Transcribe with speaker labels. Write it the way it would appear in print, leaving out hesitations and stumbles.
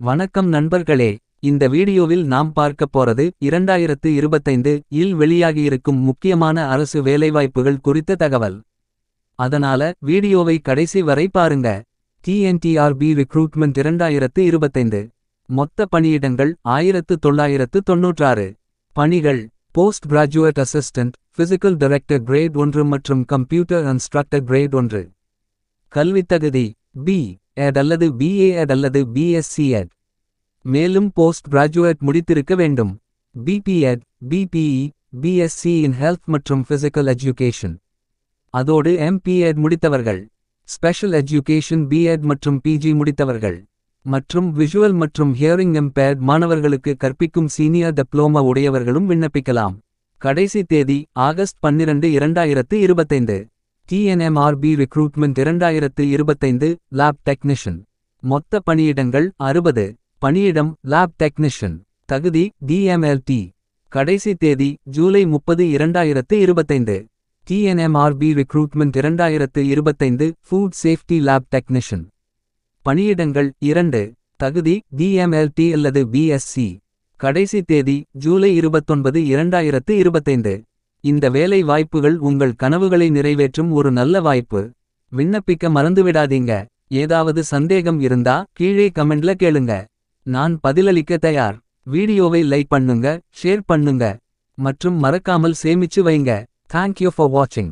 Speaker 1: வணக்கம் நண்பர்களே. இந்த வீடியோவில் நாம் பார்க்கப் போறது 2025 இல் வெளியாகியிருக்கும் முக்கியமான அரசு வேலைவாய்ப்புகள் குறித்த தகவல். அதனால வீடியோவை கடைசி வரை பாருங்க. TNTRB Recruitment 2025. மொத்த பணியிடங்கள் 1996. பணிகள்: post graduate assistant, physical director great 1 மற்றும் கம்ப்யூட்டர் இன்ஸ்ட்ரக்டர் கிரேட் 1. கல்வித்தகுதி: B.Ed அல்லது BA.Ed அல்லது BSc.Ed. மேலும் போஸ்ட் கிராஜுவேட் முடித்திருக்க வேண்டும். BP.Ed, BPE, BSc in Health மற்றும் Physical Education. அதோடு MP.Ed முடித்தவர்கள், ஸ்பெஷல் எஜுகேஷன் B.Ed மற்றும் PG முடித்தவர்கள், மற்றும் விஷுவல் மற்றும் ஹியரிங் இம்பேர்ட் மாணவர்களுக்கு கற்பிக்கும் சீனியர் டிப்ளோமா உடையவர்களும் விண்ணப்பிக்கலாம். கடைசி தேதி August 12, 2025. TNMRB Recruitment 2025 lab technician. மொத்த பணியிடங்கள் 60. பணியிடம் லேப் டெக்னிஷியன். தகுதி DMLT. கடைசி தேதி July 30, 2025. TNMRB Recruitment 2025 food safety lab technician. பணியிடங்கள் 2. தகுதி DMLT அல்லது BSc. கடைசி தேதி ஜூலை 29, 2025. இந்த வேலை வாய்ப்புகள் உங்கள் கனவுகளை நிறைவேற்றும் ஒரு நல்ல வாய்ப்பு. விண்ணப்பிக்க மறந்துவிடாதீங்க. ஏதாவது சந்தேகம் இருந்தா கீழே கமெண்ட்ல கேளுங்க. நான் பதிலளிக்க தயார். வீடியோவை லைக் பண்ணுங்க, ஷேர் பண்ணுங்க மற்றும் மறக்காமல் சேமிச்சு வைங்க. Thank you for watching.